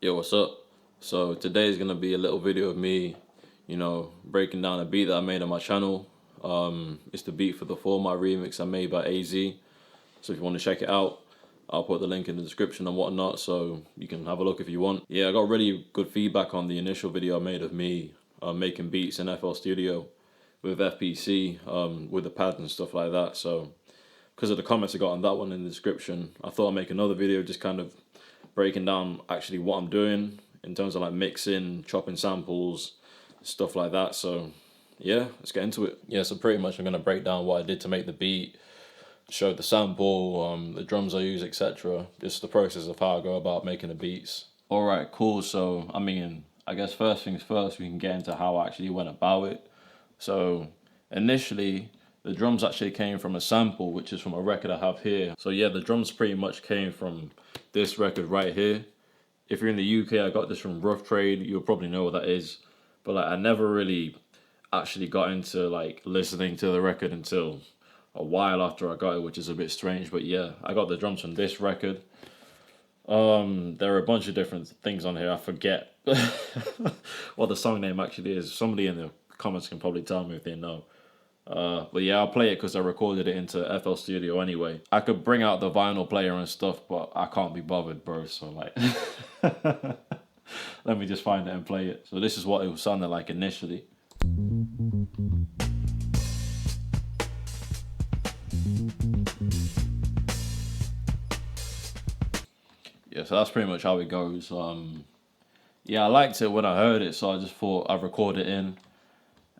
Yo, what's up? So today is gonna be a little video of me, breaking down a beat that I made on my channel. It's the beat for the Format remix I made by AZ. So if you want to check it out, I'll put the link in the description and whatnot, so you can have a look if you want. Yeah, I got really good feedback on the initial video I made of me making beats in FL Studio with FPC, with the pads and stuff like that. So because of the comments I got on that one in the description, I thought I'd make another video just kind of breaking down actually what I'm doing in terms of like mixing, chopping samples, stuff like that. So yeah, let's get into it. Yeah, so pretty much I'm gonna break down what I did to make the beat, show the sample, the drums I use, etc. Just the process of how I go about making the beats. All right, cool. So I guess first things first, we can get into how I actually went about it. So initially, the drums actually came from a sample, which is from a record I have here. So yeah, the drums pretty much came from this record right here. If you're in the UK, I got this from Rough Trade. You'll probably know what that is. But like, I never really actually got into like listening to the record until a while after I got it, which is a bit strange. But yeah, I got the drums from this record. There are a bunch of different things on here. I forget what the song name actually is. Somebody in the comments can probably tell me if they know. But yeah, I'll play it because I recorded it into FL Studio anyway. I could bring out the vinyl player and stuff, but I can't be bothered, bro. So like, let me just find it and play it. So this is what it sounded like initially. Yeah, so that's pretty much how it goes. Yeah, I liked it when I heard it, so I just thought I'd record it in.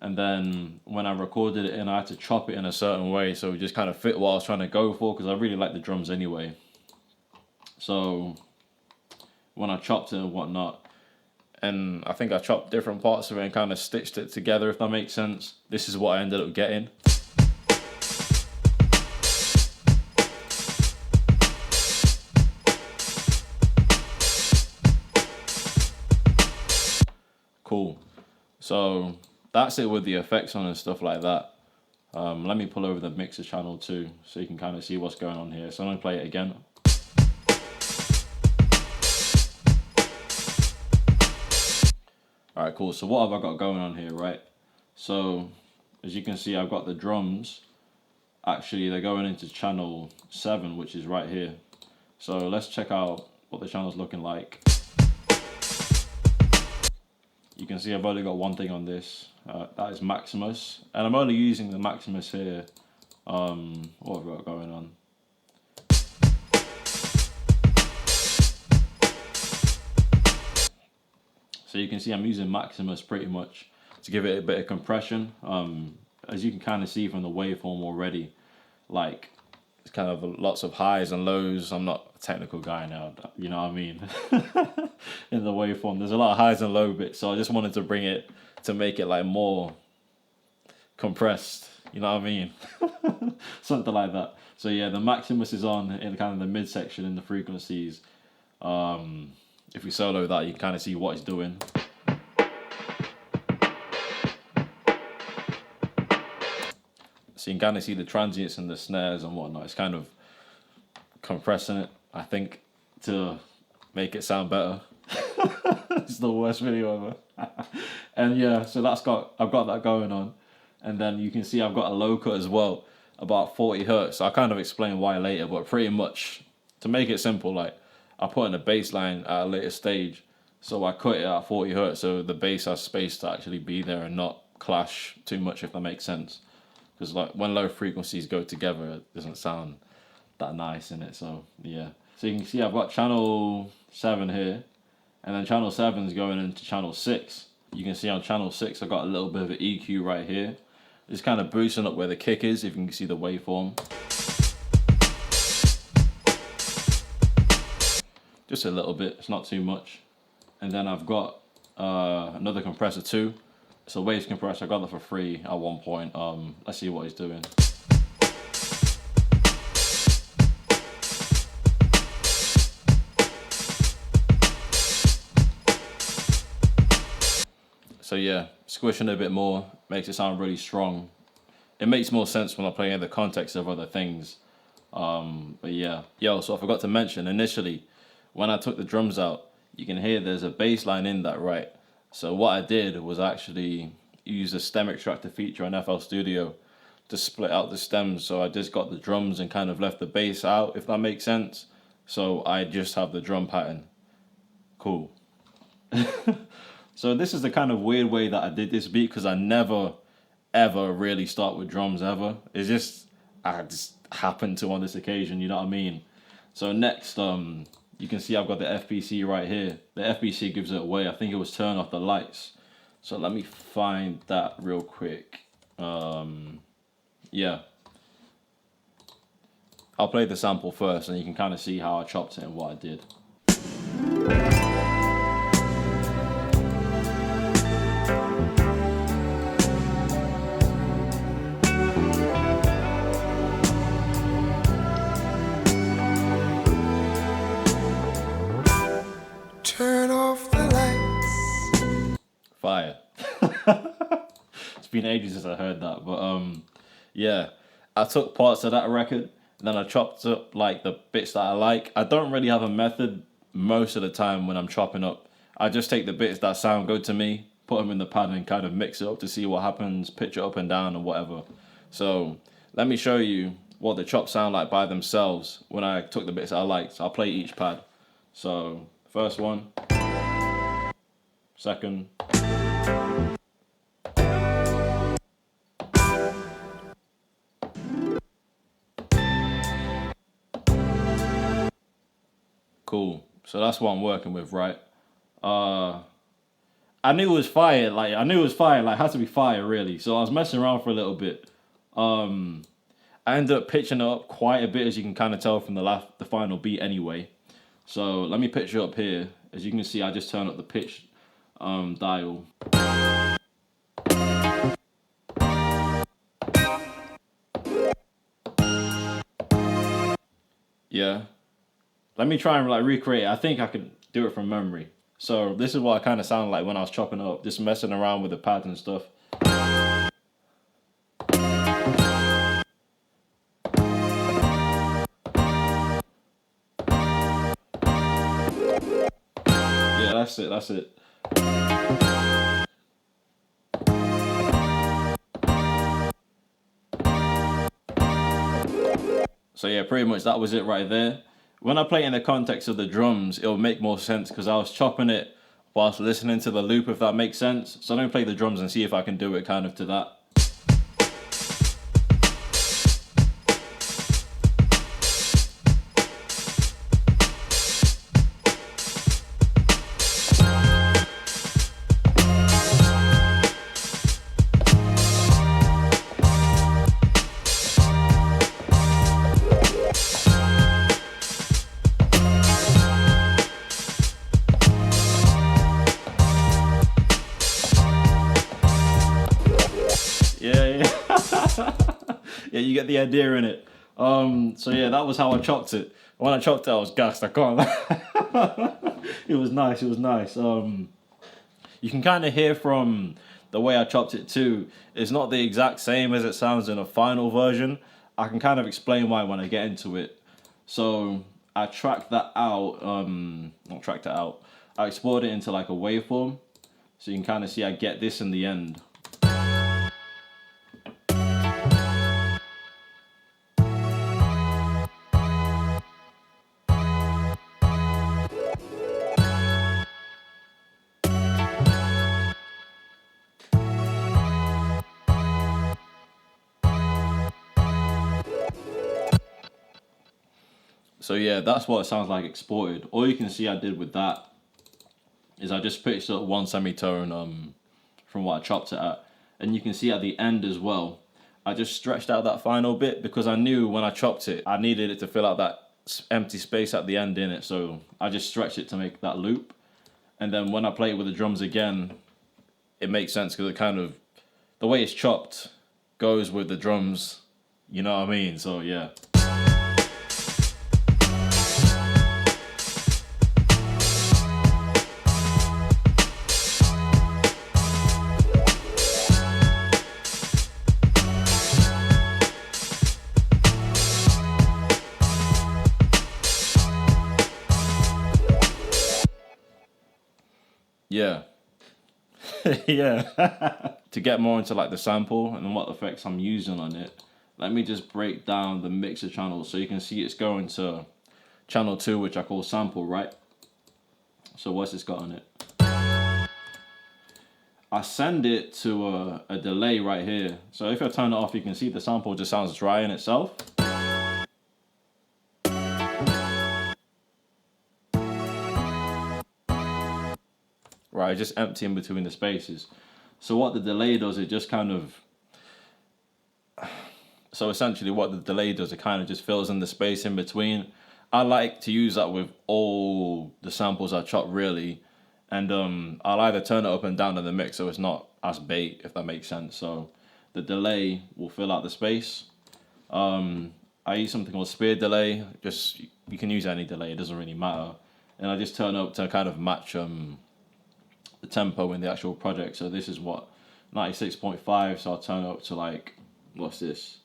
And then when I recorded it in, I had to chop it in a certain way so it just kind of fit what I was trying to go for, because I really like the drums anyway. So when I chopped it and whatnot, and I think I chopped different parts of it and kind of stitched it together, if that makes sense. This is what I ended up getting. Cool. So that's it with the effects on and stuff like that. Let me pull over the mixer channel too, so you can kind of see what's going on here. So I'm gonna play it again. All right, cool. So what have I got going on here, right? So as you can see, I've got the drums. Actually, they're going into channel 7, which is right here. So let's check out what the channel's looking like. You can see I've only got one thing on this. That is Maximus, and I'm only using the Maximus here. What have I got going on? So you can see I'm using Maximus pretty much to give it a bit of compression. As you can kind of see from the waveform already, like it's kind of lots of highs and lows. I'm not a technical guy now, you know what I mean? In the waveform, there's a lot of highs and low bits, so I just wanted to bring it to make it like more compressed, you know what I mean? Something like that. So yeah, the Maximus is on in kind of the midsection in the frequencies. If we solo that, you can kind of see what it's doing. So you can kind of see the transients and the snares and whatnot. It's kind of compressing it, I think, to make it sound better. It's the worst video ever. And yeah, so I've got that going on. And then you can see I've got a low cut as well, about 40 hertz. I'll kind of explain why later, but pretty much to make it simple, like I put in a bass line at a later stage. So I cut it at 40 hertz so the bass has space to actually be there and not clash too much, if that makes sense. Because like when low frequencies go together, it doesn't sound that nice in it. So yeah. So you can see I've got channel 7 here, and then channel 7 is going into channel 6. You can see on channel 6 I've got a little bit of an EQ right here. It's kind of boosting up where the kick is, if you can see the waveform. Just a little bit, it's not too much. And then I've got another compressor too. It's a waves compressor, I got that for free at one point. Let's see what he's doing. So yeah, squishing it a bit more makes it sound really strong. It makes more sense when I play in the context of other things. But yeah. Yo, so I forgot to mention, initially, when I took the drums out, you can hear there's a bass line in that, right? So what I did was actually use the stem extractor feature on FL Studio to split out the stems. So I just got the drums and kind of left the bass out, if that makes sense. So I just have the drum pattern. Cool. So this is the kind of weird way that I did this beat, because I never ever really start with drums ever. It's just, I just happened to on this occasion, you know what I mean? So next, you can see I've got the FPC right here. The FPC gives it away. I think it was turn off the lights. So let me find that real quick. Yeah. I'll play the sample first and you can kind of see how I chopped it and what I did. Turn off the lights. Fire. It's been ages since I heard that, but yeah, I took parts of that record and then I chopped up like the bits that I like. I don't really have a method most of the time when I'm chopping up. I just take the bits that sound good to me, put them in the pad and kind of mix it up to see what happens, pitch it up and down or whatever. So let me show you what the chops sound like by themselves when I took the bits that I liked. I'll play each pad. So first one, second, cool. So that's what I'm working with, right? I knew it was fire. Like I knew it was fire. Like it had to be fire, really. So I was messing around for a little bit. I ended up pitching it up quite a bit, as you can kind of tell from the final beat, anyway. So let me pitch it up here. As you can see, I just turned up the pitch dial. Yeah. Let me try and like recreate it. I think I could do it from memory. So this is what I kind of sounded like when I was chopping up, just messing around with the pads and stuff. Yeah, that's it, that's it. So yeah, pretty much that was it right there. When I play it in the context of the drums, it'll make more sense because I was chopping it whilst listening to the loop, if that makes sense. So let me play the drums and see if I can do it kind of to that. Yeah, you get the idea in it. So yeah, that was how I chopped it. When I chopped it, I was gassed. I can't. It was nice. It was nice. You can kind of hear from the way I chopped it too. It's not the exact same as it sounds in a final version. I can kind of explain why when I get into it. So I tracked that out. Not tracked it out. I exported it into like a waveform, so you can kind of see I get this in the end. So yeah, that's what it sounds like exported. All you can see I did with that is I just pitched up one semitone from what I chopped it at. And you can see at the end as well, I just stretched out that final bit because I knew when I chopped it, I needed it to fill out that empty space at the end in it. So I just stretched it to make that loop. And then when I play it with the drums again, it makes sense because it kind of, the way it's chopped goes with the drums, you know what I mean? So yeah. yeah. Yeah. To get more into like the sample and what effects I'm using on it, let me just break down the mixer channel so you can see it's going to channel 2, which I call sample, right? So what's this got on it? I send it to a delay right here. So if I turn it off, you can see the sample just sounds dry in itself. Right, just empty in between the spaces. So what the delay does, it just kind of... So essentially what the delay does, it kind of just fills in the space in between. I like to use that with all the samples I chop, really. And I'll either turn it up and down in the mix so it's not as bait, if that makes sense. So the delay will fill out the space. I use something called spear delay. Just, you can use any delay, it doesn't really matter. And I just turn up to kind of match the tempo in the actual project. So this is what, 96.5, so I'll turn it up to like, what's this?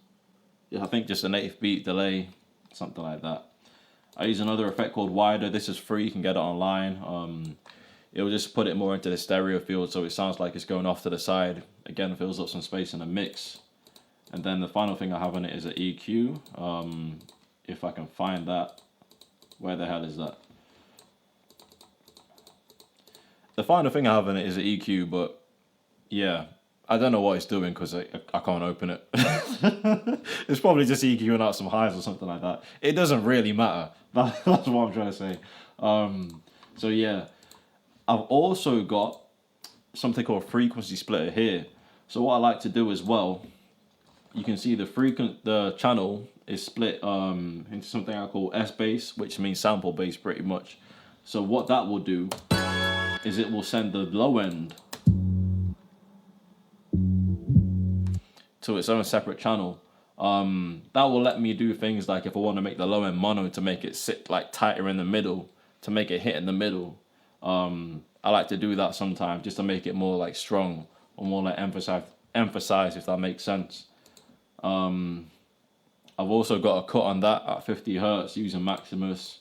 Yeah, I think just an 8th beat delay, something like that. I use another effect called wider. This is free, you can get it online. It'll just put it more into the stereo field so it sounds like it's going off to the side. Again, fills up some space in the mix. And then the final thing I have on it is an EQ. If I can find that. Where the hell is that? The final thing I have in it is an EQ, but yeah, I don't know what it's doing because I can't open it. It's probably just EQing out some highs or something like that. It doesn't really matter. That's what I'm trying to say. So yeah, I've also got something called frequency splitter here. So what I like to do as well, you can see the channel is split into something I call S-bass, which means sample bass pretty much. So what that will do is it will send the low end to its own separate channel. That will let me do things like if I want to make the low end mono to make it sit like tighter in the middle, to make it hit in the middle. I like to do that sometimes just to make it more like strong or more like emphasize, if that makes sense. I've also got a cut on that at 50 Hertz using Maximus,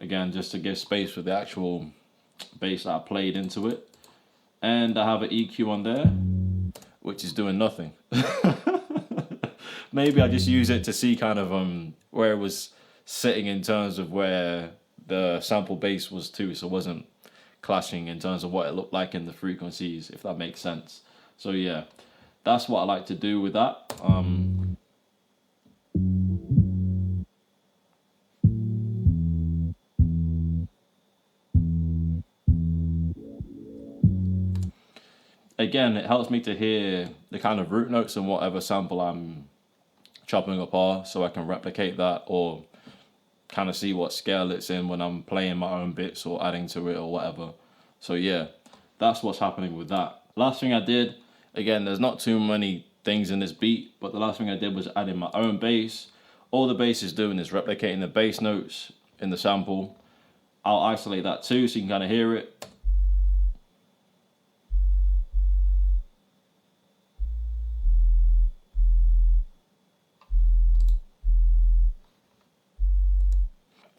again just to give space for the actual bass that I played into it. And I have an EQ on there which is doing nothing. Maybe I just use it to see kind of where it was sitting in terms of where the sample bass was too, so it wasn't clashing in terms of what it looked like in the frequencies, if that makes sense. So yeah, that's what I like to do with that. Again, it helps me to hear the kind of root notes and whatever sample I'm chopping up are, so I can replicate that or kind of see what scale it's in when I'm playing my own bits or adding to it or whatever. So yeah, that's what's happening with that. Last thing I did, again, there's not too many things in this beat, but the last thing I did was add in my own bass. All the bass is doing is replicating the bass notes in the sample. I'll isolate that too so you can kind of hear it.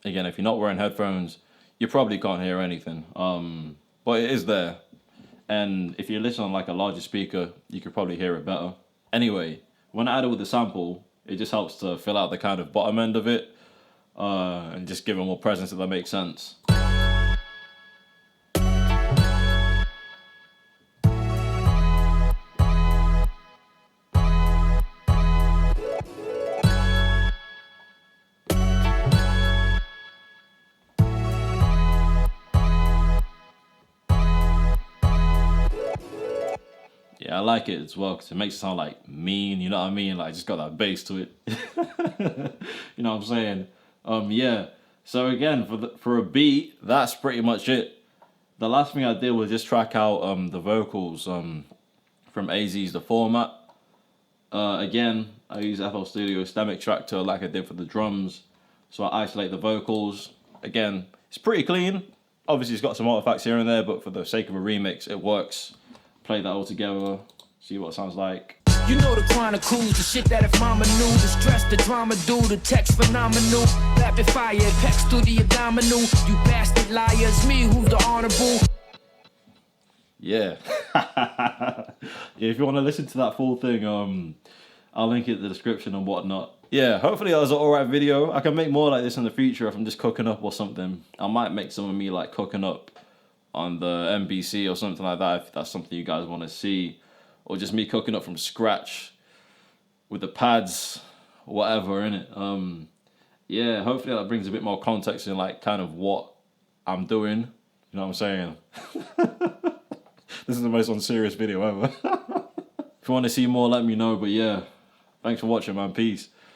Again, if you're not wearing headphones, you probably can't hear anything. But it is there. And if you listen on like a larger speaker, you could probably hear it better. Anyway, when I add it with the sample, it just helps to fill out the kind of bottom end of it and just give it more presence, if that makes sense. Yeah, I like it as well because it makes it sound like mean, you know what I mean? Like, just got that bass to it. You know what I'm saying? Yeah. So again, for a beat, that's pretty much it. The last thing I did was just track out the vocals from AZ's The Format. Again, I use FL Studio stem extractor like I did for the drums. So I isolate the vocals. Again, it's pretty clean. Obviously, it's got some artifacts here and there, but for the sake of a remix, it works. Play that all together, see what it sounds like. You know the chronicles, the shit that if mama knew, the stress, the drama do, the text phenomenal. Rapid fire, pecs through the abdominal. You bastard liars, me who's the honorable. yeah. Yeah, if you want to listen to that full thing, I'll link it in the description and whatnot. Yeah, hopefully that was an alright video. I can make more like this in the future if I'm just cooking up or something. I might make some of me like cooking up on the MBC or something like that if that's something you guys want to see. Or just me cooking up from scratch with the pads, whatever, innit? Yeah, hopefully that brings a bit more context in like kind of what I'm doing. You know what I'm saying? This is the most unserious video ever. If you want to see more, let me know. But yeah, thanks for watching, man. Peace.